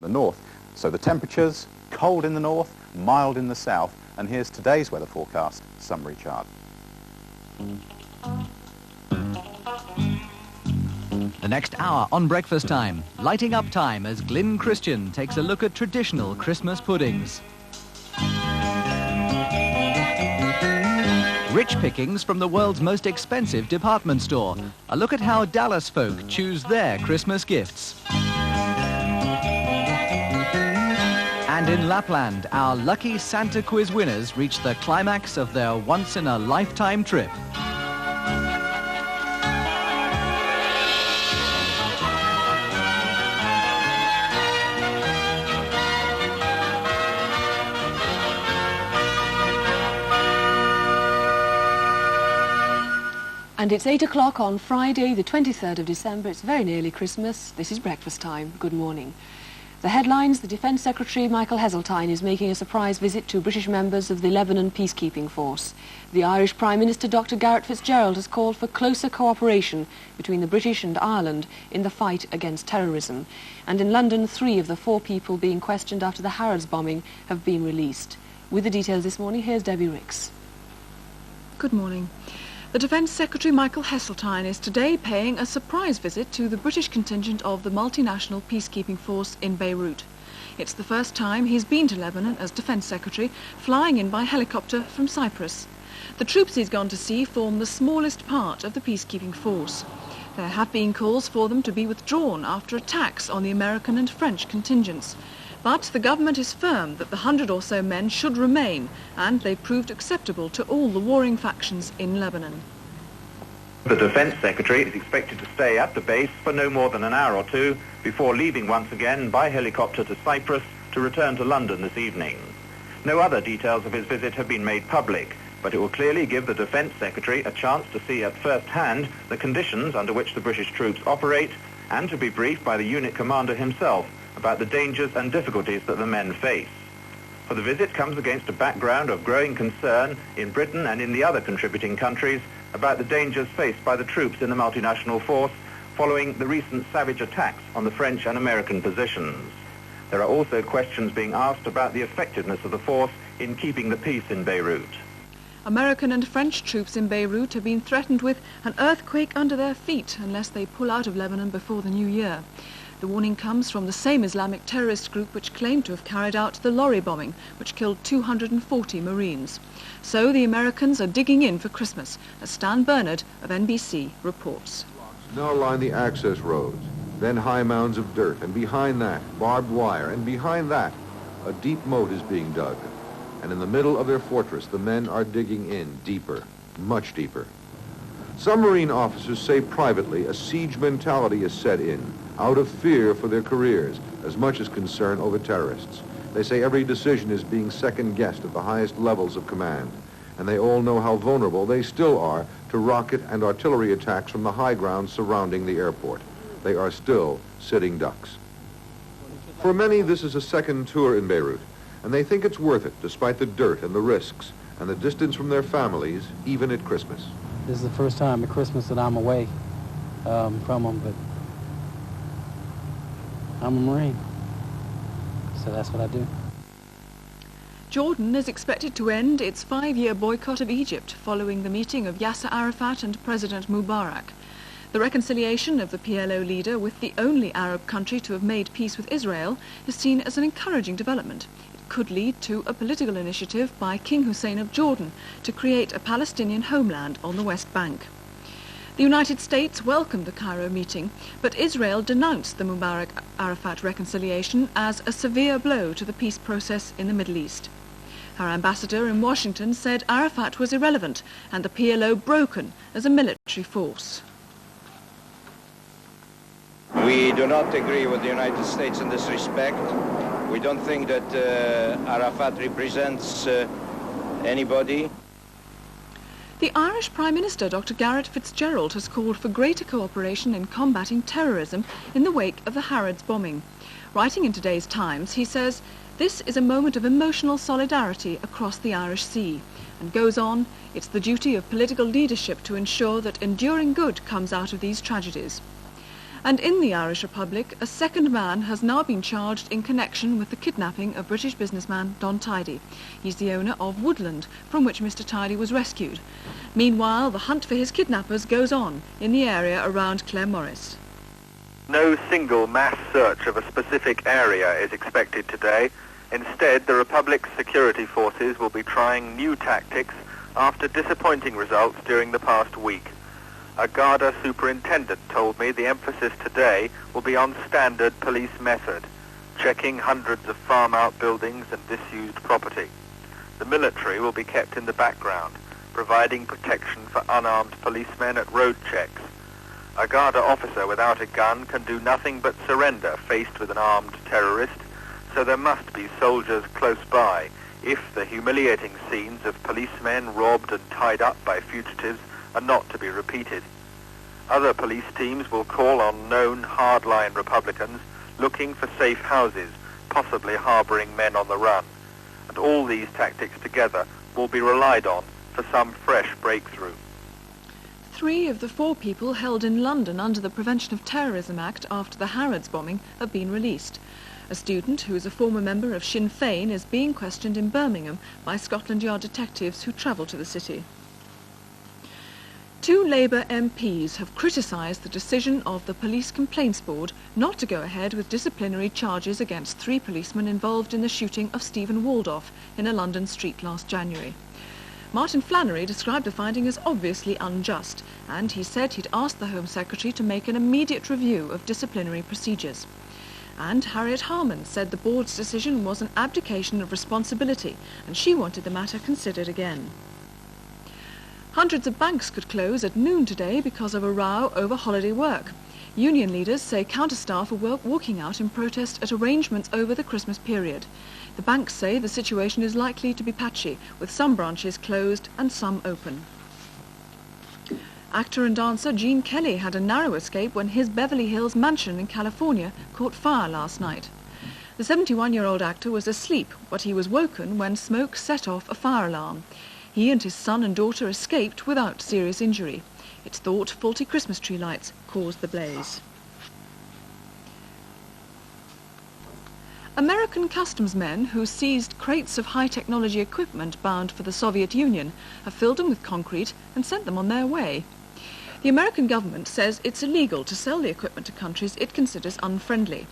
the north. So the temperatures, cold in the north, mild in the south. And here's today's weather forecast summary chart. The next hour on Breakfast Time, lighting up time as Glyn Christian takes a look at traditional Christmas puddings. Rich pickings from the world's most expensive department store. A look at how Dallas folk choose their Christmas gifts. And in Lapland, our lucky Santa quiz winners reach the climax of their once-in-a-lifetime trip. And it's 8 o'clock on Friday, the 23rd of December. It's very nearly Christmas. This is Breakfast Time. Good morning. The headlines: the Defence Secretary Michael Heseltine is making a surprise visit to British members of the Lebanon peacekeeping force. The Irish Prime Minister Dr. Garret FitzGerald has called for closer cooperation between the British and Ireland in the fight against terrorism. And in London, 3 of the 4 people being questioned after the Harrods bombing have been released. With the details this morning, here's Debbie Ricks. Good morning. The Defence Secretary Michael Heseltine is today paying a surprise visit to the British contingent of the multinational peacekeeping force in Beirut. It's the first time he's been to Lebanon as Defence Secretary, flying in by helicopter from Cyprus. The troops he's gone to see form the smallest part of the peacekeeping force. There have been calls for them to be withdrawn after attacks on the American and French contingents. But the government is firm that the 100 or so men should remain, and they proved acceptable to all the warring factions in Lebanon. The Defence Secretary is expected to stay at the base for no more than an hour or two before leaving once again by helicopter to Cyprus to return to London this evening. No other details of his visit have been made public, but it will clearly give the Defence Secretary a chance to see at first hand the conditions under which the British troops operate and to be briefed by the unit commander himself about the dangers and difficulties that the men face. For the visit comes against a background of growing concern in Britain and in the other contributing countries about the dangers faced by the troops in the multinational force following the recent savage attacks on the French and American positions. There are also questions being asked about the effectiveness of the force in keeping the peace in Beirut. American and French troops in Beirut have been threatened with an earthquake under their feet unless they pull out of Lebanon before the new year. The warning comes from the same Islamic terrorist group which claimed to have carried out the lorry bombing, which killed 240 Marines. So the Americans are digging in for Christmas, as Stan Bernard of NBC reports. Now line the access roads, then high mounds of dirt, and behind that, barbed wire, and behind that, a deep moat is being dug. And in the middle of their fortress, the men are digging in deeper, much deeper. Some Marine officers say privately a siege mentality is set in, out of fear for their careers, as much as concern over terrorists. They say every decision is being second-guessed at the highest levels of command, and they all know how vulnerable they still are to rocket and artillery attacks from the high ground surrounding the airport. They are still sitting ducks. For many, this is a second tour in Beirut, and they think it's worth it, despite the dirt and the risks, and the distance from their families, even at Christmas. This is the first time at Christmas that I'm away from them, but I'm a Marine, so that's what I do. Jordan is expected to end its 5-year boycott of Egypt following the meeting of Yasser Arafat and President Mubarak. The reconciliation of the PLO leader with the only Arab country to have made peace with Israel is seen as an encouraging development. It could lead to a political initiative by King Hussein of Jordan to create a Palestinian homeland on the West Bank. The United States welcomed the Cairo meeting, but Israel denounced the Mubarak-Arafat reconciliation as a severe blow to the peace process in the Middle East. Our ambassador in Washington said Arafat was irrelevant and the PLO broken as a military force. We do not agree with the United States in this respect. We don't think that Arafat represents anybody. The Irish Prime Minister, Dr. Garret FitzGerald, has called for greater cooperation in combating terrorism in the wake of the Harrods bombing. Writing in today's Times, he says, "This is a moment of emotional solidarity across the Irish Sea," and goes on, "It's the duty of political leadership to ensure that enduring good comes out of these tragedies." And in the Irish Republic, a second man has now been charged in connection with the kidnapping of British businessman Don Tidy. He's the owner of Woodland, from which Mr. Tidy was rescued. Meanwhile, the hunt for his kidnappers goes on in the area around Claremorris. No single mass search of a specific area is expected today. Instead, the Republic's security forces will be trying new tactics after disappointing results during the past week. A Garda superintendent told me the emphasis today will be on standard police method, checking hundreds of farm outbuildings and disused property. The military will be kept in the background, providing protection for unarmed policemen at road checks. A Garda officer without a gun can do nothing but surrender faced with an armed terrorist, so there must be soldiers close by if the humiliating scenes of policemen robbed and tied up by fugitives are not to be repeated. Other police teams will call on known hardline Republicans looking for safe houses, possibly harbouring men on the run. And all these tactics together will be relied on for some fresh breakthrough. 3 of the 4 people held in London under the Prevention of Terrorism Act after the Harrods bombing have been released. A student who is a former member of Sinn Féin is being questioned in Birmingham by Scotland Yard detectives who travel to the city. 2 Labour MPs have criticised the decision of the Police Complaints Board not to go ahead with disciplinary charges against 3 policemen involved in the shooting of Stephen Waldorf in a London street last January. Martin Flannery described the finding as obviously unjust, and he said he'd asked the Home Secretary to make an immediate review of disciplinary procedures. And Harriet Harman said the board's decision was an abdication of responsibility, and she wanted the matter considered again. Hundreds of banks could close at noon today because of a row over holiday work. Union leaders say counter-staff are walking out in protest at arrangements over the Christmas period. The banks say the situation is likely to be patchy, with some branches closed and some open. Actor and dancer Gene Kelly had a narrow escape when his Beverly Hills mansion in California caught fire last night. The 71-year-old actor was asleep, but he was woken when smoke set off a fire alarm. He and his son and daughter escaped without serious injury. It's thought faulty Christmas tree lights caused the blaze. American customs men who seized crates of high-technology equipment bound for the Soviet Union have filled them with concrete and sent them on their way. The American government says it's illegal to sell the equipment to countries it considers unfriendly.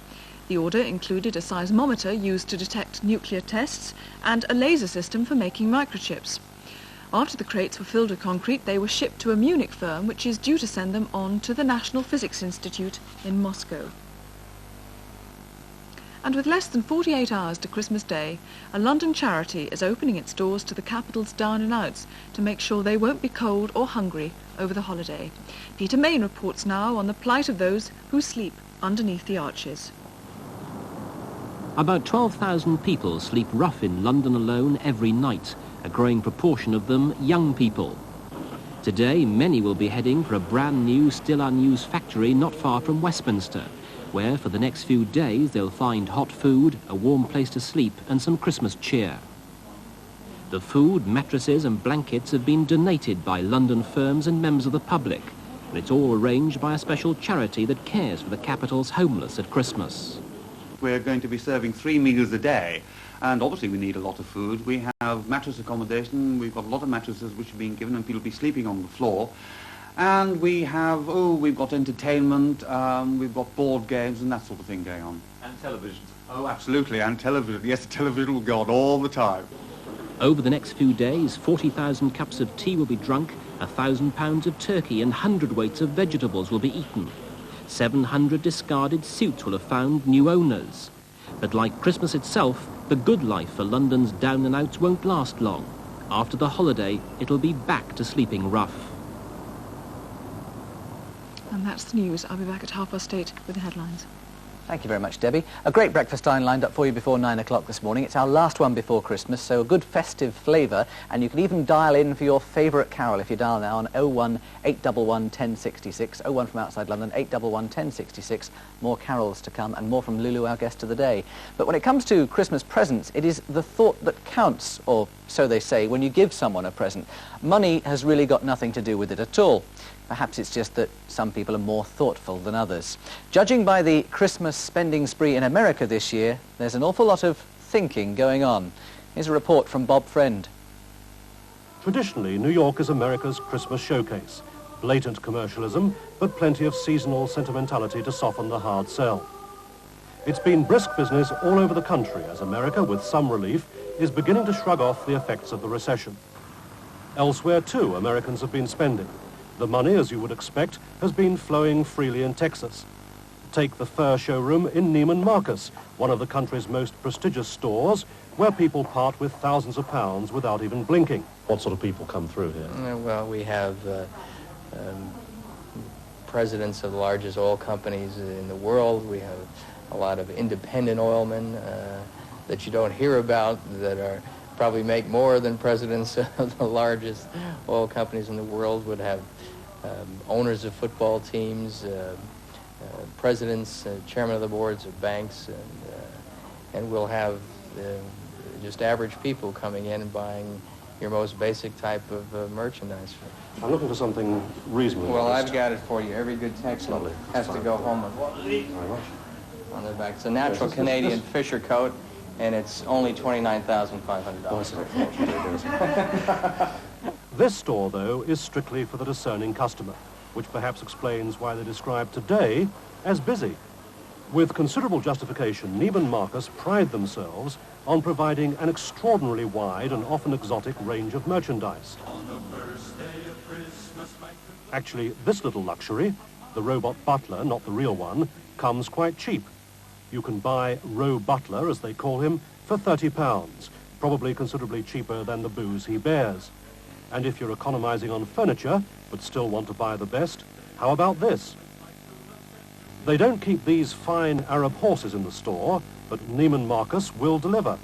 The order included a seismometer used to detect nuclear tests and a laser system for making microchips. After the crates were filled with concrete, they were shipped to a Munich firm which is due to send them on to the National Physics Institute in Moscow. And with less than 48 hours to Christmas Day, a London charity is opening its doors to the capital's down and outs to make sure they won't be cold or hungry over the holiday. Peter Main reports now on the plight of those who sleep underneath the arches. About 12,000 people sleep rough in London alone every night, a growing proportion of them young people. Today, many will be heading for a brand new, still unused factory not far from Westminster, where for the next few days they'll find hot food, a warm place to sleep and some Christmas cheer. The food, mattresses and blankets have been donated by London firms and members of the public, and it's all arranged by a special charity that cares for the capital's homeless at Christmas. We're going to be serving 3 meals a day, and obviously we need a lot of food. We have mattress accommodation, we've got a lot of mattresses which are being given and people will be sleeping on the floor. And we have, we've got entertainment, we've got board games and that sort of thing going on. And television. Oh, absolutely, and television. Yes, the television will go on all the time. Over the next few days, 40,000 cups of tea will be drunk, 1,000 pounds of turkey and hundredweights of vegetables will be eaten. 700 discarded suits will have found new owners. But like Christmas itself, the good life for London's down and outs won't last long. After the holiday, it'll be back to sleeping rough. And that's the news. I'll be back at 8:30 with the headlines. Thank you very much, Debbie. A great breakfast time lined up for you before 9 o'clock this morning. It's our last one before Christmas, so a good festive flavour. And you can even dial in for your favourite carol if you dial now on 01 811 1066. 01 from outside London, 811 1066. More carols to come and more from Lulu, our guest of the day. But when it comes to Christmas presents, it is the thought that counts, or so they say, when you give someone a present. Money has really got nothing to do with it at all. Perhaps it's just that some people are more thoughtful than others. Judging by the Christmas spending spree in America this year, there's an awful lot of thinking going on. Here's a report from Bob Friend. Traditionally, New York is America's Christmas showcase. Blatant commercialism, but plenty of seasonal sentimentality to soften the hard sell. It's been brisk business all over the country as America, with some relief, is beginning to shrug off the effects of the recession. Elsewhere, too, Americans have been spending. The money, as you would expect, has been flowing freely in Texas. Take the fur showroom in Neiman Marcus, one of the country's most prestigious stores, where people part with thousands of pounds without even blinking. What sort of people come through here? Well, we have presidents of the largest oil companies in the world. We have a lot of independent oilmen that you don't hear about that probably make more than presidents of the largest oil companies in the world. Would have owners of football teams, presidents, chairman of the boards of banks, and we'll have just average people coming in and buying your most basic type of merchandise. I'm looking for something reasonable. Well, I've got it for you. Every good Texan has to go home on their back. It's a natural Canadian Fisher coat, and it's only $29,500. This store, though, is strictly for the discerning customer, which perhaps explains why they describe today as busy. With considerable justification, Neiman Marcus pride themselves on providing an extraordinarily wide and often exotic range of merchandise. Actually, this little luxury, the robot butler, not the real one, comes quite cheap. You can buy Roe Butler, as they call him, for £30, probably considerably cheaper than the booze he bears. And if you're economizing on furniture, but still want to buy the best, how about this? They don't keep these fine Arab horses in the store, but Neiman Marcus will deliver.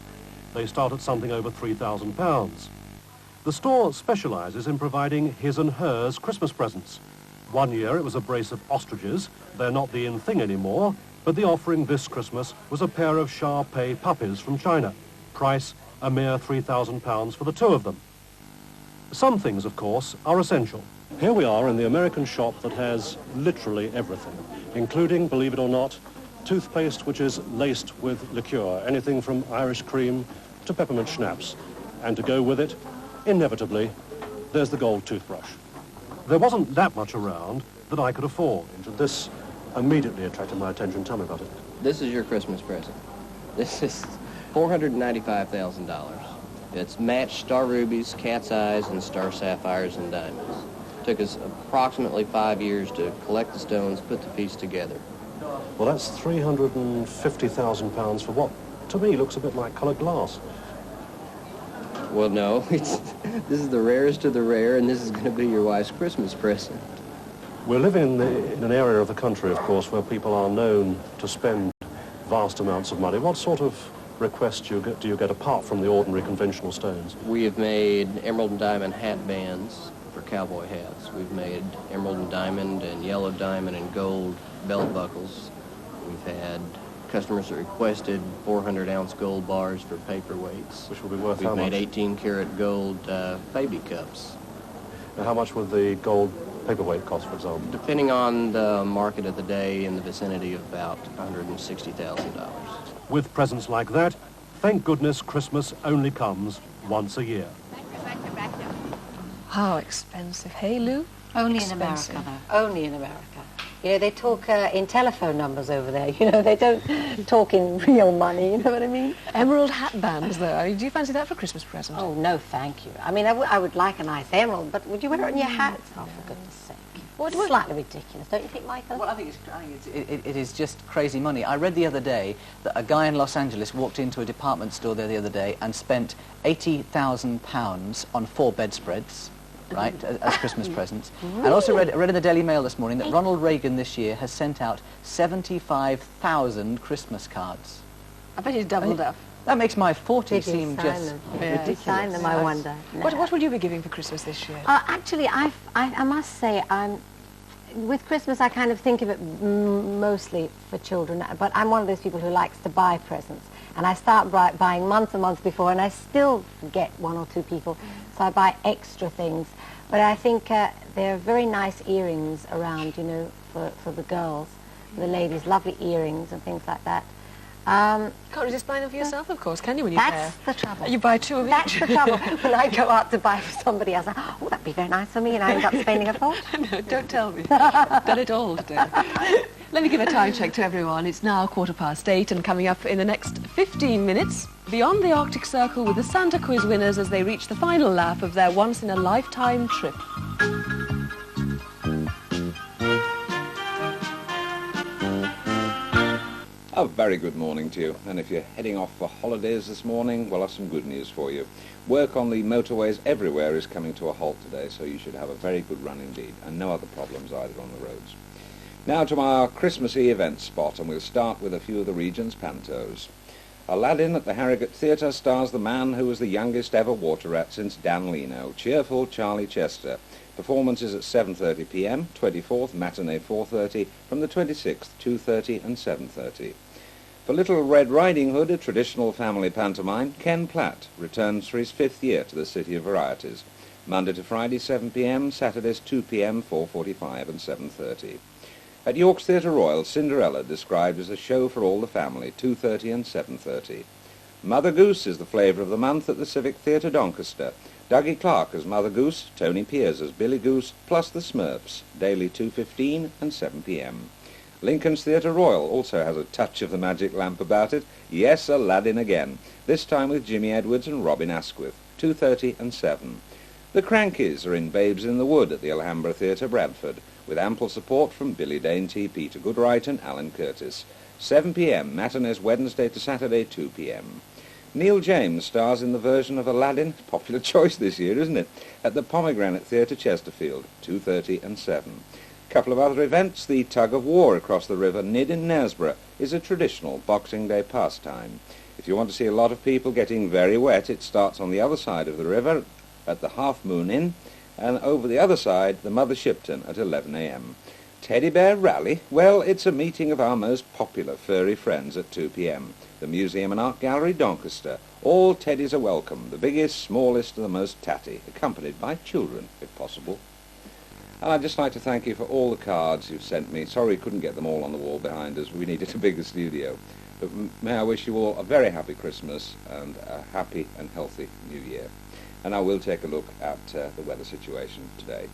They start at something over £3,000. The store specializes in providing his and hers Christmas presents. One year it was a brace of ostriches. They're not the in thing anymore, but the offering this Christmas was a pair of Shar-Pei puppies from China. Price, a mere £3,000 for the two of them. Some things, of course, are essential. Here we are in the American shop that has literally everything, including, believe it or not, toothpaste which is laced with liqueur, anything from Irish cream to peppermint schnapps. And to go with it, inevitably, there's the gold toothbrush. There wasn't that much around that I could afford. This immediately attracted my attention. Tell me about it. This is your Christmas present. This is $495,000. It's matched star rubies, cat's eyes, and star sapphires and diamonds. Took us approximately 5 years to collect the stones, put the piece together. Well, that's £350,000 for what, to me, looks a bit like coloured glass. Well, no, this is the rarest of the rare, and this is going to be your wife's Christmas present. We're living in an area of the country, of course, where people are known to spend vast amounts of money. What sort of requests do you get apart from the ordinary conventional stones? We have made emerald and diamond hat bands for cowboy hats. We've made emerald and diamond and yellow diamond and gold belt buckles. We've had customers that requested 400-ounce gold bars for paperweights. Which will be worth how much? We've made 18-karat gold baby cups. Now, how much would the gold paperweight cost, for example? Depending on the market of the day, in the vicinity of about $160,000. With presents like that, thank goodness Christmas only comes once a year. How expensive. Hey, Lou? Only in America, though. Only in America. You know, they talk in telephone numbers over there. You know, they don't talk in real money, you know what I mean? Emerald hat bands, though. Do you fancy that for a Christmas present? Oh, no, thank you. I mean, I would like a nice emerald, but would you wear it on your hat? Oh, for goodness sake. It's slightly ridiculous, don't you think, Michael? Well, I think it is just crazy money. I read the other day that a guy in Los Angeles walked into a department store there the other day and spent £80,000 on 4 bedspreads, right, as Christmas presents. Really? And also read in the Daily Mail this morning that Ronald Reagan this year has sent out 75,000 Christmas cards. I bet he's doubled up. That makes my 40 seem just ridiculous. Sign them, I wonder. No. What will you be giving for Christmas this year? Actually, I must say, with Christmas, I kind of think of it mostly for children, but I'm one of those people who likes to buy presents. And I start buying months and months before, and I still get 1 or 2 people, so I buy extra things. But I think there are very nice earrings around, you know, for the girls, the ladies, lovely earrings and things like that. Can't resist buying them for yourself, of course, can you, when you That's the trouble. You buy 2 of each. That's the trouble. When I go out to buy for somebody else, oh, that'd be very nice for me, and I end up spending a fortune. No, don't tell me. I've done it all today. Let me give a time check to everyone. It's now 8:15, and coming up in the next 15 minutes, Beyond the Arctic Circle with the Santa Quiz winners as they reach the final lap of their once-in-a-lifetime trip. A very good morning to you, and if you're heading off for holidays this morning, well, I've some good news for you. Work on the motorways everywhere is coming to a halt today, so you should have a very good run indeed, and no other problems either on the roads. Now to our Christmassy event spot, and we'll start with a few of the region's pantos. Aladdin at the Harrogate Theatre stars the man who was the youngest ever water rat since Dan Leno, cheerful Charlie Chester. Performances at 7:30 p.m, 24th, matinee 4:30, from the 26th, 2:30 and 7:30. For Little Red Riding Hood, a traditional family pantomime, Ken Platt returns for his 5th year to the City of Varieties. Monday to Friday, 7 p.m, Saturdays 2 p.m, 4:45 and 7:30. At York's Theatre Royal, Cinderella described as a show for all the family, 2:30 and 7:30. Mother Goose is the flavour of the month at the Civic Theatre, Doncaster. Dougie Clark as Mother Goose, Tony Piers as Billy Goose, plus the Smurfs, daily 2:15 and 7 p.m. Lincoln's Theatre Royal also has a touch of the magic lamp about it. Yes, Aladdin again, this time with Jimmy Edwards and Robin Asquith, 2:30 and 7. The Crankies are in Babes in the Wood at the Alhambra Theatre, Bradford, with ample support from Billy Dainty, Peter Goodright and Alan Curtis. 7 p.m, matinees Wednesday to Saturday, 2 p.m. Neil James stars in the version of Aladdin, popular choice this year, isn't it, at the Pomegranate Theatre, Chesterfield, 2:30 and 7. Couple of other events. The tug of war across the River Nid in Knaresborough is a traditional Boxing Day pastime. If you want to see a lot of people getting very wet, it starts on the other side of the river at the Half Moon Inn, and over the other side, the Mother Shipton at 11 a.m. Teddy Bear Rally? Well, it's a meeting of our most popular furry friends at 2 p.m. The Museum and Art Gallery, Doncaster. All teddies are welcome, the biggest, smallest and the most tatty, accompanied by children, if possible. And I'd just like to thank you for all the cards you've sent me. Sorry we couldn't get them all on the wall behind us. We needed a bigger studio. But may I wish you all a very happy Christmas and a happy and healthy New Year. And I will take a look at the weather situation today.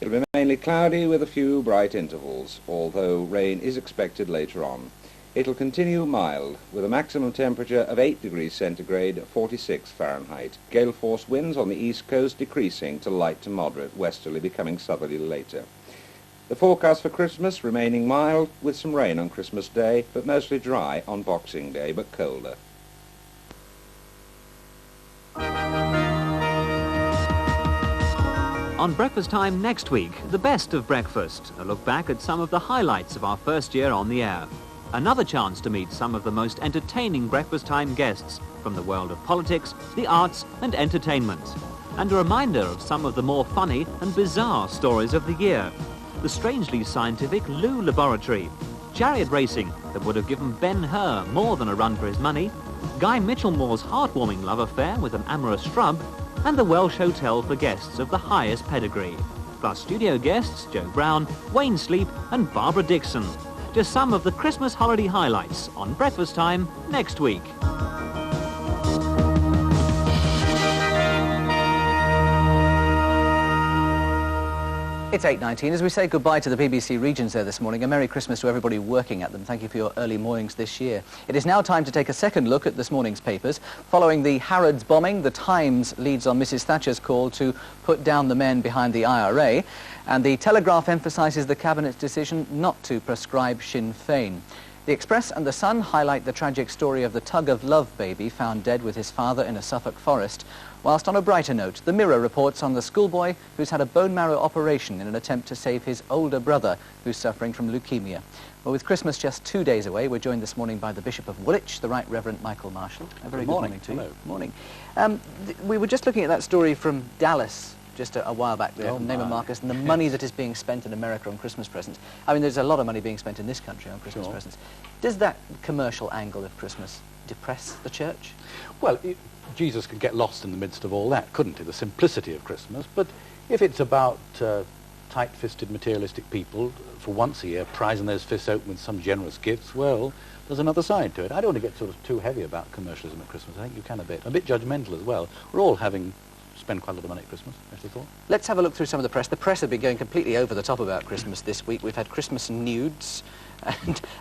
It'll be mainly cloudy with a few bright intervals, although rain is expected later on. It'll continue mild, with a maximum temperature of 8 degrees centigrade, 46 Fahrenheit. Gale force winds on the east coast decreasing to light to moderate, westerly becoming southerly later. The forecast for Christmas remaining mild, with some rain on Christmas Day, but mostly dry on Boxing Day, but colder. On Breakfast Time next week, the best of breakfast, a look back at some of the highlights of our first year on the air. Another chance to meet some of the most entertaining Breakfast Time guests from the world of politics, the arts and entertainment. And a reminder of some of the more funny and bizarre stories of the year. The strangely scientific Loo Laboratory, chariot racing that would have given Ben-Hur more than a run for his money, Guy Mitchellmore's heartwarming love affair with an amorous shrub, and the Welsh Hotel for guests of the highest pedigree. Plus studio guests Joe Brown, Wayne Sleep and Barbara Dixon. Just some of the Christmas holiday highlights on Breakfast Time next week. It's 8:19. As we say goodbye to the BBC regions there this morning, a Merry Christmas to everybody working at them. Thank you for your early mornings this year. It is now time to take a second look at this morning's papers. Following the Harrods bombing, the Times leads on Mrs Thatcher's call to put down the men behind the IRA, and the Telegraph emphasises the Cabinet's decision not to proscribe Sinn Féin. The Express and the Sun highlight the tragic story of the tug-of-love baby found dead with his father in a Suffolk forest, whilst on a brighter note, the Mirror reports on the schoolboy who's had a bone marrow operation in an attempt to save his older brother who's suffering from leukemia. Well, with Christmas just 2 days away, we're joined this morning by the Bishop of Woolwich, the Right Reverend Michael Marshall. A very good morning to you. Hello. Morning. We were just looking at that story from Dallas just a while back, the Neiman Marcus, and the money that is being spent in America on Christmas presents. I mean, there's a lot of money being spent in this country on Christmas presents. Does that commercial angle of Christmas depress the church? Well, Jesus could get lost in the midst of all that, couldn't he? The simplicity of Christmas. But if it's about tight-fisted materialistic people for once a year prizing those fists open with some generous gifts, well, there's another side to it. I don't want to get sort of too heavy about commercialism at Christmas. I think you can a bit judgmental as well. We're all spend quite a lot of money at Christmas, I actually thought. Let's have a look through some of the press. The press have been going completely over the top about Christmas this week. We've had Christmas nudes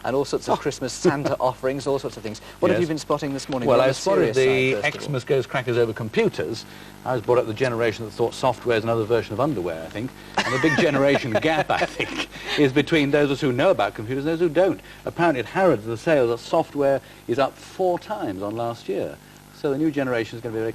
and all sorts of Christmas Santa offerings, all sorts of things. What have you been spotting this morning? Well, I spotted the Xmas goes crackers over computers. I was brought up the generation that thought software is another version of underwear, I think. And the big generation gap, I think, is between those of us who know about computers and those who don't. Apparently at Harrods, the sales of software is up 4 times on last year. So the new generation is going to be very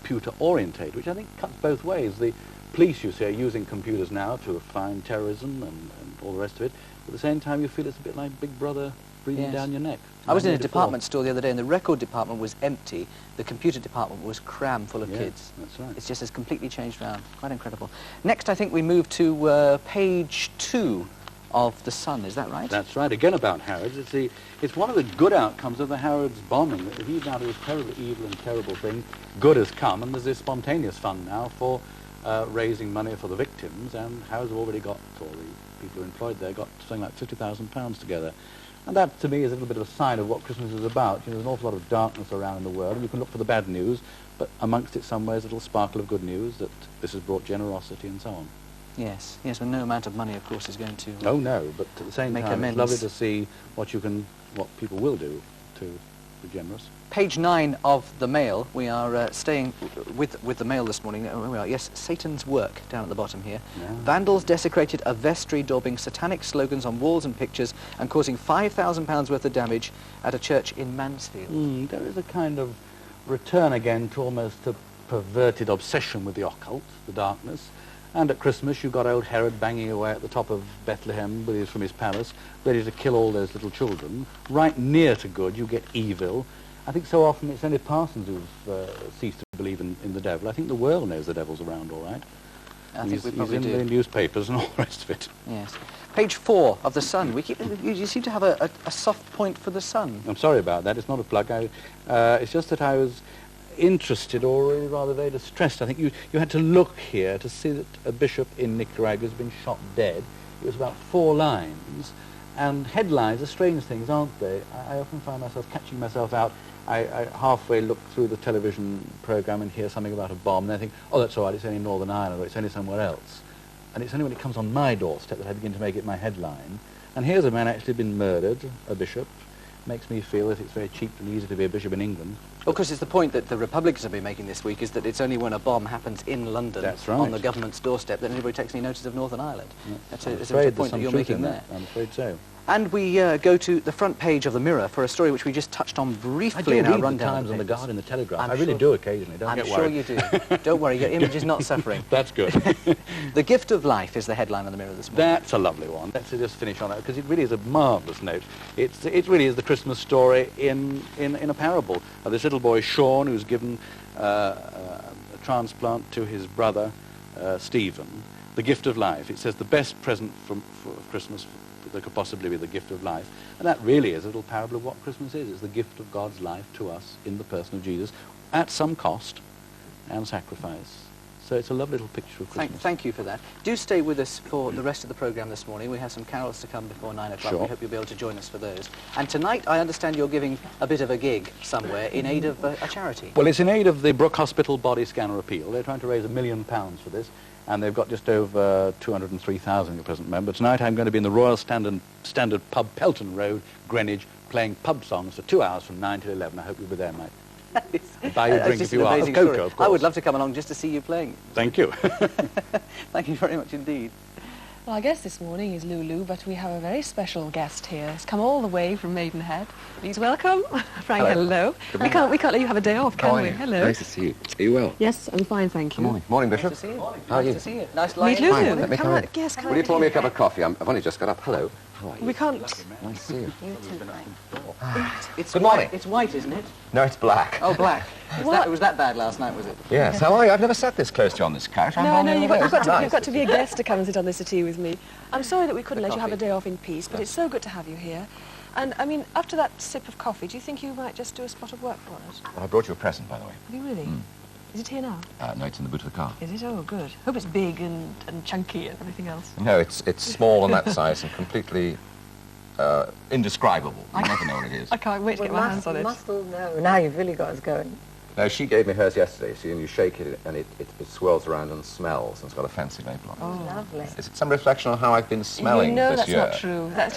computer-orientated, which I think cuts both ways. The police, you see, are using computers now to find terrorism and all the rest of it. At the same time, you feel it's a bit like Big Brother breathing down your neck. I was in a department store the other day, and the record department was empty. The computer department was crammed full of kids. That's right. It's just has completely changed around. Quite incredible. Next, I think we move to page 2 of The Sun. Is that right? That's right. Again about Harrods. It's one of the good outcomes of the Harrods bombing. That even out of this terribly evil and terrible thing, good has come, and there's this spontaneous fund now for raising money for the victims, and Harrods have already got, or the people who are employed there, got something like £50,000 together. And that, to me, is a little bit of a sign of what Christmas is about. You know, there's an awful lot of darkness around in the world, and you can look for the bad news, but amongst it somewhere is a little sparkle of good news that this has brought generosity and so on. Yes, yes, well, no amount of money, of course, is going to Oh, no, but at the same make time, amends. it's lovely to see what people will do to be generous. Page 9 of the Mail. We are staying with the Mail this morning. Where we are. Yes, Satan's work down at the bottom here. Yeah. Vandals desecrated a vestry, daubing satanic slogans on walls and pictures and causing £5,000 worth of damage at a church in Mansfield. There is a kind of return again to almost a perverted obsession with the occult, the darkness. And at Christmas, you've got old Herod banging away at the top of Bethlehem from his palace, ready to kill all those little children. Right near to good, you get evil. I think so often it's only parsons who've ceased to believe in the devil. I think the world knows the devil's around, all right. He's in the newspapers and all the rest of it. Yes. Page 4 of The Sun. You seem to have a soft point for The Sun. I'm sorry about that. It's not a plug. It's just that I was interested, or rather very distressed. I think you had to look here to see that a bishop in Nicaragua has been shot dead. It was about 4 lines. And headlines are strange things, aren't they? I often find myself catching myself out. I halfway look through the television programme and hear something about a bomb, and I think, oh, that's all right, it's only Northern Ireland, or it's only somewhere else. And it's only when it comes on my doorstep that I begin to make it my headline. And here's a man actually been murdered, a bishop. Makes me feel that it's very cheap and easy to be a bishop in England. Of course, it's the point that the Republicans have been making this week, is that it's only when a bomb happens in London, That's right, on the government's doorstep, that anybody takes any notice of Northern Ireland. Yeah. That's a point that you're making there. I'm afraid so. And we go to the front page of the Mirror for a story which we just touched on briefly in our rundown. The Times and the Guardian, the Telegraph. I really do occasionally. Don't get worried. I'm sure you do. Don't worry, your image is not suffering. That's good. The Gift of Life is the headline on the Mirror this morning. That's a lovely one. Let's just finish on that, because it really is a marvellous note. It really is the Christmas story in a parable. This little boy, Sean, who's given a transplant to his brother, Stephen, the gift of life. It says the best present for Christmas that could possibly be the gift of life. And that really is a little parable of what Christmas is. It's the gift of God's life to us in the person of Jesus, at some cost and sacrifice. So it's a lovely little picture of Christmas. Thank you for that. Do stay with us for the rest of the programme this morning. We have some carols to come before 9 o'clock. Sure. We hope you'll be able to join us for those. And tonight, I understand you're giving a bit of a gig somewhere in aid of a charity. Well, it's in aid of the Brook Hospital Body Scanner Appeal. They're trying to raise £1 million for this, and they've got just over 203,000 at present member. Tonight I'm going to be in the Royal Standard Pub, Pelton Road, Greenwich, playing pub songs for 2 hours from 9 till 11. I hope you'll be there, mate. Buy you a drink if you are. Of cocoa, of course. I would love to come along just to see you playing. Thank you. Thank you very much indeed. Well, our guest this morning is Lulu, but we have a very special guest here. He's come all the way from Maidenhead. Please welcome Frank. Hello. We can't let you have a day off, can we? Hello. Nice to see you. Are you well? Yes, I'm fine, thank you. Good morning. Morning, Bishop. Nice to see you. How are you? Nice to see you. Nice Meet to Lulu. Fine, let me come in. Yes, come Will you pour me a cup of coffee? I've only just got up. Hello. How are you? We can't. Nice to see you. It's Good morning. It's white, isn't it? No, it's black. Oh, black. Was that bad last night, was it? Yes. How are you? I've never sat this close to you on this couch. No, you've got to be a guest to come and sit on this settee with me. I'm sorry that we couldn't let you have a day off in peace, but it's so good to have you here. And, I mean, after that sip of coffee, do you think you might just do a spot of work for us? Well, I brought you a present, by the way. Have you really? Is it here now? No, it's in the boot of the car. Is it? Oh, good. Hope it's big and chunky and everything else. No, it's small on that size and completely indescribable. You never know what it is. I can't wait to get my hands on it. You must all know. Now you've really got us going. No, she gave me hers yesterday, see, and you shake it and it swirls around and smells, and it's got a fancy label on it. Oh, lovely. Is it some reflection on how I've been smelling this year? You know that's not true. That's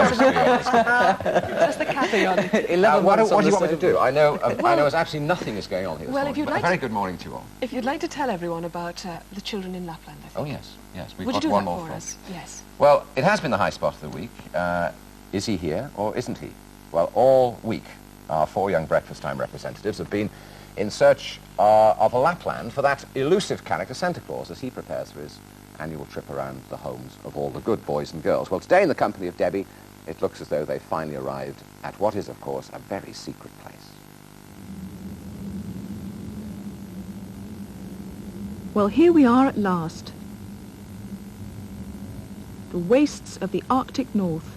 just the capping on it. What do you want me to do? I know there's absolutely nothing is going on here this morning, but a very good morning to you all. If you'd like to tell everyone about the children in Lapland, I think. Oh, yes. We've Would got you do one that more for us? Yes. Well, it has been the high spot of the week. Is he here or isn't he? Well, all week, our 4 young breakfast time representatives have been in search of Lapland for that elusive character Santa Claus as he prepares for his annual trip around the homes of all the good boys and girls. Well, today in the company of Debbie, it looks as though they've finally arrived at what is, of course, a very secret place. Well, here we are at last. The wastes of the Arctic North.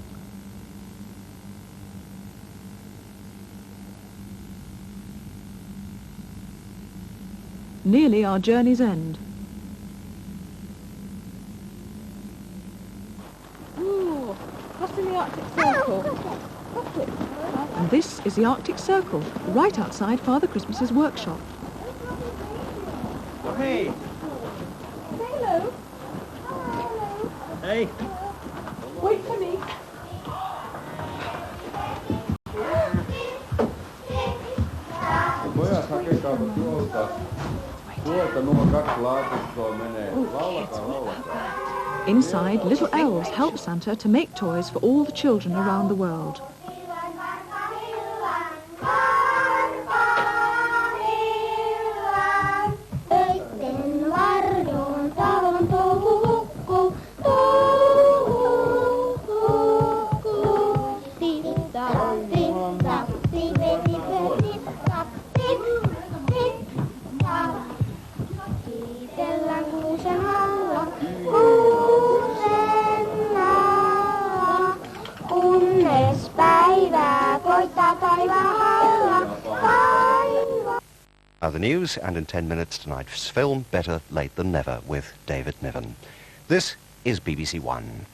Nearly our journey's end. Ooh, crossing the Arctic Circle. And this is the Arctic Circle, right outside Father Christmas's workshop. Oh, hey. Say hello. Hey. Wait for me. Inside, little elves help Santa to make toys for all the children around the world. The news, and in 10 minutes tonight's film, Better Late Than Never, with David Niven. This is BBC One.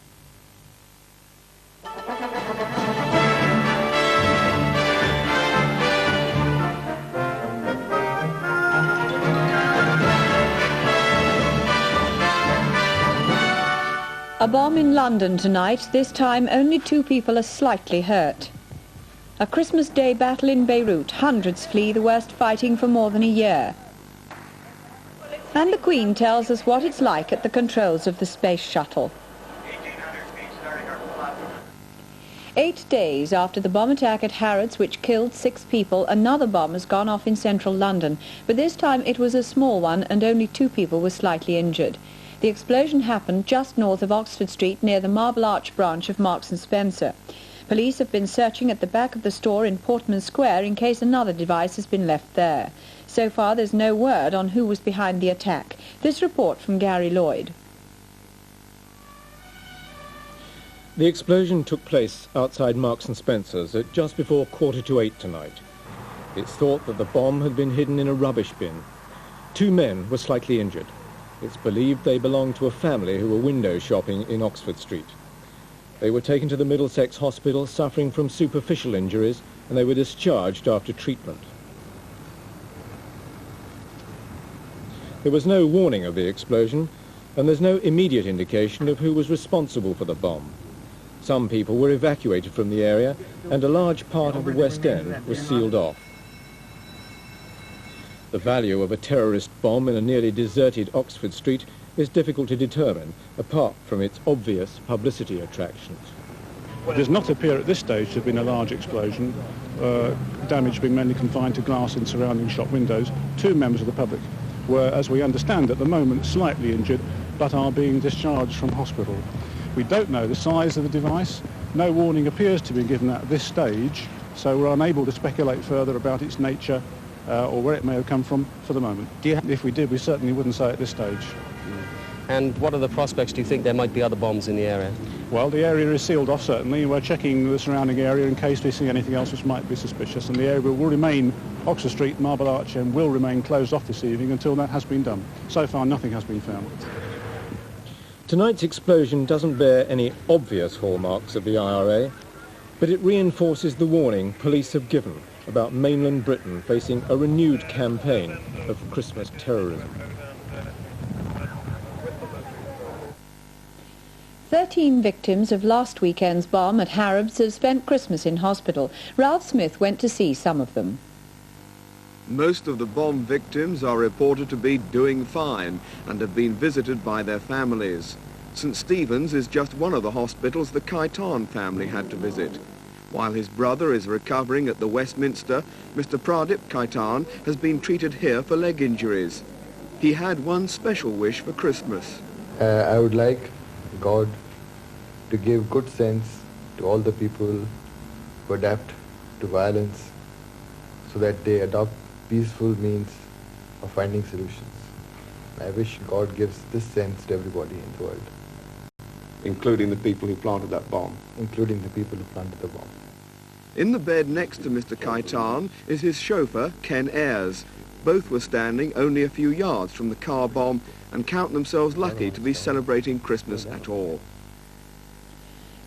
A bomb in London tonight. This time only 2 people are slightly hurt. A Christmas Day battle in Beirut. Hundreds flee the worst fighting for more than a year. And the Queen tells us what it's like at the controls of the space shuttle. 8 days after the bomb attack at Harrods, which killed 6 people, another bomb has gone off in central London. But this time it was a small one and only 2 people were slightly injured. The explosion happened just north of Oxford Street near the Marble Arch branch of Marks & Spencer. Police have been searching at the back of the store in Portman Square in case another device has been left there. So far there's no word on who was behind the attack. This report from Gary Lloyd. The explosion took place outside Marks & Spencer's at just before 8:15 tonight. It's thought that the bomb had been hidden in a rubbish bin. 2 men were slightly injured. It's believed they belonged to a family who were window shopping in Oxford Street. They were taken to the Middlesex Hospital suffering from superficial injuries, and they were discharged after treatment. There was no warning of the explosion, and there's no immediate indication of who was responsible for the bomb. Some people were evacuated from the area, and a large part of the West End was sealed off. The value of a terrorist bomb in a nearly deserted Oxford Street is difficult to determine, apart from its obvious publicity attractions. It does not appear at this stage to have been a large explosion. Damage being mainly confined to glass in surrounding shop windows. 2 members of the public were, as we understand at the moment, slightly injured, but are being discharged from hospital. We don't know the size of the device. No warning appears to be given at this stage, so we're unable to speculate further about its nature or where it may have come from for the moment. If we did, we certainly wouldn't say at this stage. And what are the prospects? Do you think there might be other bombs in the area? Well, the area is sealed off, certainly. We're checking the surrounding area in case we see anything else which might be suspicious, and the area will remain, Oxford Street, Marble Arch, and will remain closed off this evening until that has been done. So far, nothing has been found. Tonight's explosion doesn't bear any obvious hallmarks of the IRA, but it reinforces the warning police have given about mainland Britain facing a renewed campaign of Christmas terrorism. 13 victims of last weekend's bomb at Harrods have spent Christmas in hospital. Ralph Smith went to see some of them. Most of the bomb victims are reported to be doing fine and have been visited by their families. St Stephen's is just one of the hospitals the Khaitan family had to visit. While his brother is recovering at the Westminster, Mr Pradip Khaitan has been treated here for leg injuries. He had one special wish for Christmas. I would like God to give good sense to all the people who adapt to violence so that they adopt peaceful means of finding solutions. I wish God gives this sense to everybody in the world. Including the people who planted that bomb? Including the people who planted the bomb. In the bed next to Mr Khaitan is his chauffeur, Ken Ayres. Both were standing only a few yards from the car bomb and count themselves lucky to be celebrating Christmas at all.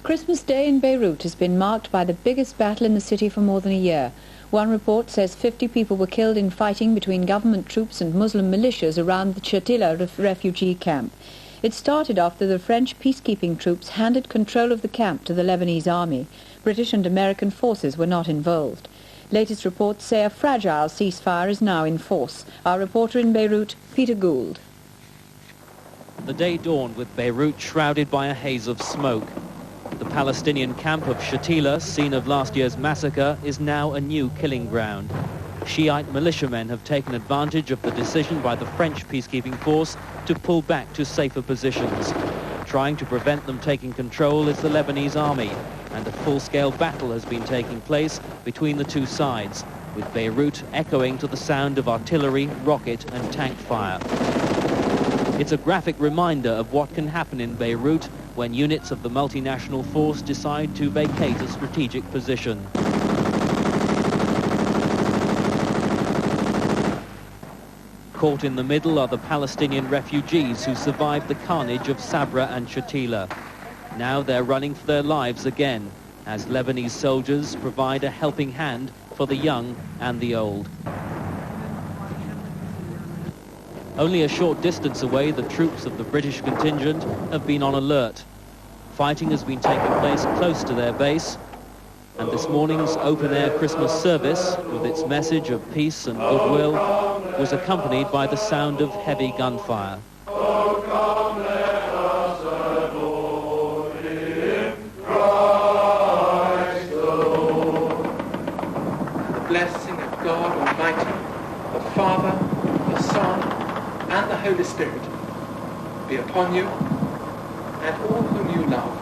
Christmas Day in Beirut has been marked by the biggest battle in the city for more than a year. One report says 50 people were killed in fighting between government troops and Muslim militias around the Shatila refugee camp. It started after the French peacekeeping troops handed control of the camp to the Lebanese army. British and American forces were not involved. Latest reports say a fragile ceasefire is now in force. Our reporter in Beirut, Peter Gould. The day dawned with Beirut shrouded by a haze of smoke. The Palestinian camp of Shatila, scene of last year's massacre, is now a new killing ground. Shiite militiamen have taken advantage of the decision by the French peacekeeping force to pull back to safer positions. Trying to prevent them taking control is the Lebanese army, and a full-scale battle has been taking place between the two sides, with Beirut echoing to the sound of artillery, rocket and tank fire. It's a graphic reminder of what can happen in Beirut when units of the multinational force decide to vacate a strategic position. Caught in the middle are the Palestinian refugees who survived the carnage of Sabra and Shatila. Now they're running for their lives again, as Lebanese soldiers provide a helping hand for the young and the old. Only a short distance away, the troops of the British contingent have been on alert. Fighting has been taking place close to their base, and this morning's open-air Christmas service, with its message of peace and goodwill, was accompanied by the sound of heavy gunfire. The blessing of God Almighty, the Father, the Son, and the Holy Spirit be upon you and all whom you love.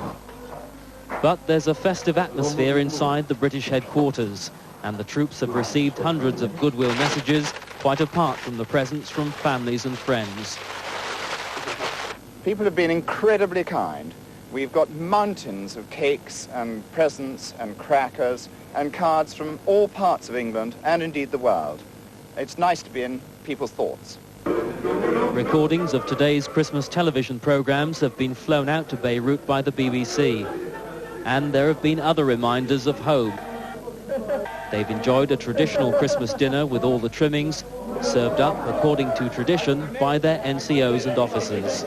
But there's a festive atmosphere inside the British headquarters, and the troops have received hundreds of goodwill messages, quite apart from the presents from families and friends. People have been incredibly kind. We've got mountains of cakes and presents and crackers and cards from all parts of England and indeed the world. It's nice to be in people's thoughts. Recordings of today's Christmas television programmes have been flown out to Beirut by the BBC. And there have been other reminders of home. They've enjoyed a traditional Christmas dinner with all the trimmings, served up, according to tradition, by their NCOs and officers.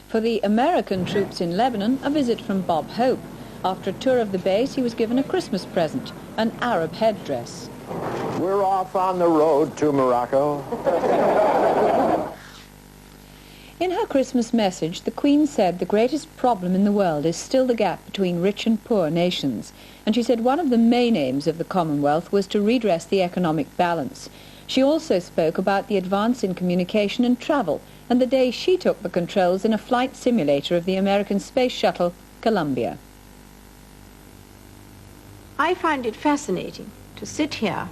For the American troops in Lebanon, a visit from Bob Hope. After a tour of the base, he was given a Christmas present, an Arab headdress. We're off on the road to Morocco. In her Christmas message, the Queen said the greatest problem in the world is still the gap between rich and poor nations. And she said one of the main aims of the Commonwealth was to redress the economic balance. She also spoke about the advance in communication and travel, and the day she took the controls in a flight simulator of the American space shuttle, Columbia. I find it fascinating to sit here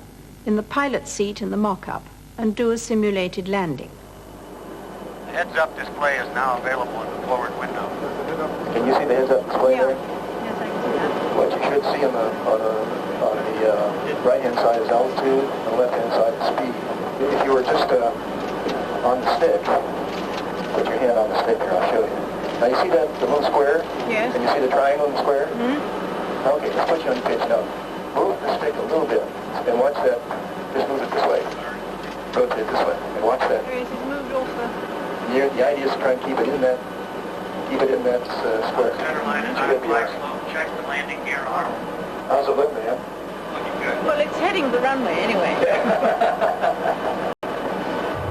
in the pilot's seat in the mock-up and do a simulated landing. The heads-up display is now available in the forward window. Can you see the heads-up display there? Yes, I can see that. What you should see on the right-hand side is altitude, on the left-hand side is speed. If you were just on the stick, put your hand on the stick here, I'll show you. Now you see that, the little square? Yes. Can you see the triangle in the square? Mm-hmm. Okay, let's put you on the pitch now. Move the stick a little bit, and watch that. Just move it this way. Rotate it this way, and watch that. There it is, it's moved off The idea is to try and keep it in that square. Center line is on flight slope. Check the landing gear arm. How's it look, man? Looking good. Well, it's heading the runway anyway.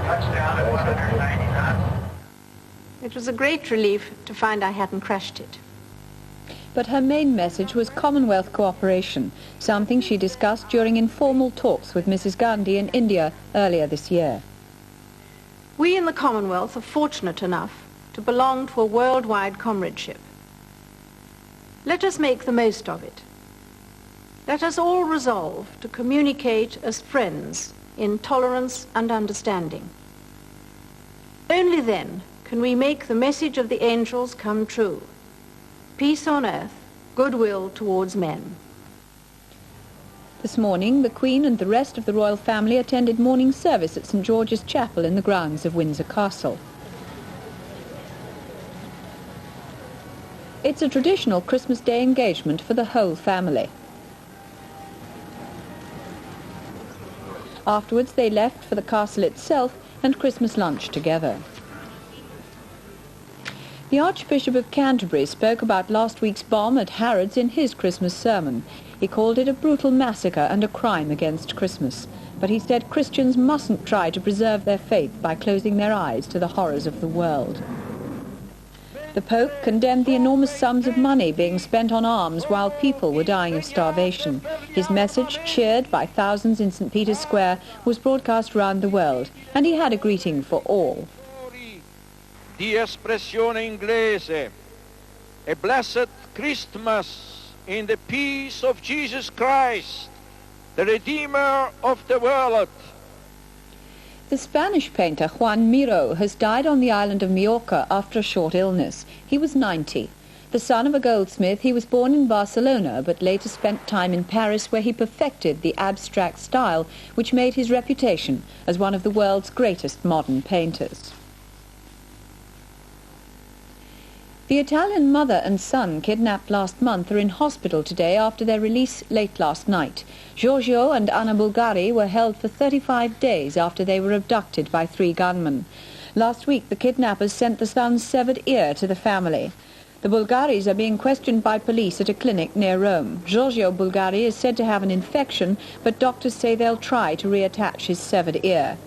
Touchdown at 190 knots. It was a great relief to find I hadn't crashed it. But her main message was Commonwealth cooperation, something she discussed during informal talks with Mrs. Gandhi in India earlier this year. We in the Commonwealth are fortunate enough to belong to a worldwide comradeship. Let us make the most of it. Let us all resolve to communicate as friends in tolerance and understanding. Only then can we make the message of the angels come true. Peace on earth, goodwill towards men. This morning, the Queen and the rest of the royal family attended morning service at St. George's Chapel in the grounds of Windsor Castle. It's a traditional Christmas Day engagement for the whole family. Afterwards, they left for the castle itself and Christmas lunch together. The Archbishop of Canterbury spoke about last week's bomb at Harrods in his Christmas sermon. He called it a brutal massacre and a crime against Christmas. But he said Christians mustn't try to preserve their faith by closing their eyes to the horrors of the world. The Pope condemned the enormous sums of money being spent on arms while people were dying of starvation. His message, cheered by thousands in St. Peter's Square, was broadcast around the world, and he had a greeting for all. Di espressione inglese, a blessed Christmas in the peace of Jesus Christ, the Redeemer of the world. The Spanish painter Juan Miró has died on the island of Majorca after a short illness. He was 90. The son of a goldsmith, he was born in Barcelona, but later spent time in Paris, where he perfected the abstract style, which made his reputation as one of the world's greatest modern painters. The Italian mother and son kidnapped last month are in hospital today after their release late last night. Giorgio and Anna Bulgari were held for 35 days after they were abducted by 3 gunmen. Last week, the kidnappers sent the son's severed ear to the family. The Bulgaris are being questioned by police at a clinic near Rome. Giorgio Bulgari is said to have an infection, but doctors say they'll try to reattach his severed ear.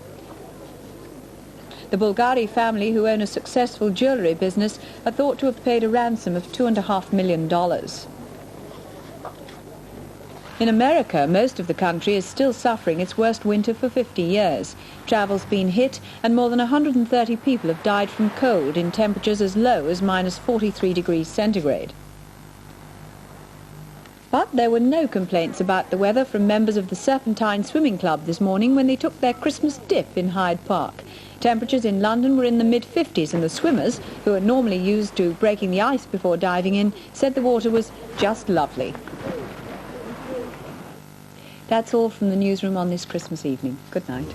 The Bulgari family, who own a successful jewellery business, are thought to have paid a ransom of $2.5 million. In America, most of the country is still suffering its worst winter for 50 years. Travel's been hit, and more than 130 people have died from cold in temperatures as low as minus 43 degrees centigrade. But there were no complaints about the weather from members of the Serpentine Swimming Club this morning when they took their Christmas dip in Hyde Park. Temperatures in London were in the mid-50s, and the swimmers, who are normally used to breaking the ice before diving in, said the water was just lovely. That's all from the newsroom on this Christmas evening. Good night.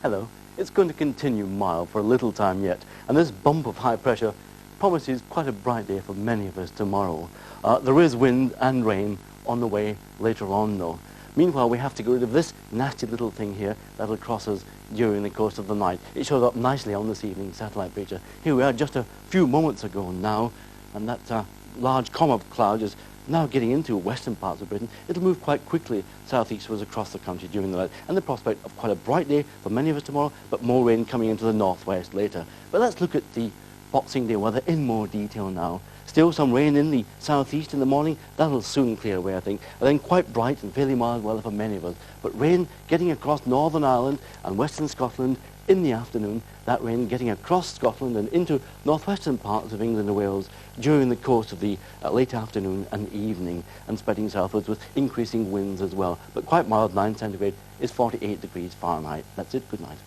Hello. It's going to continue mild for a little time yet, and this bump of high pressure promises quite a bright day for many of us tomorrow. There is wind and rain on the way later on, though. Meanwhile, we have to get rid of this nasty little thing here that'll cross us during the course of the night. It showed up nicely on this evening's satellite picture. Here we are just a few moments ago now, and that large column of cloud is now getting into western parts of Britain. It'll move quite quickly southeastwards across the country during the night, and the prospect of quite a bright day for many of us tomorrow, but more rain coming into the northwest later. But let's look at the Boxing Day weather in more detail now. Still some rain in the southeast in the morning. That'll soon clear away, I think. And then quite bright and fairly mild weather for many of us. But rain getting across Northern Ireland and Western Scotland in the afternoon, that rain getting across Scotland and into northwestern parts of England and Wales during the course of the late afternoon and evening, and spreading southwards with increasing winds as well. But quite mild, 9 centigrade is 48 degrees Fahrenheit. That's it. Good night.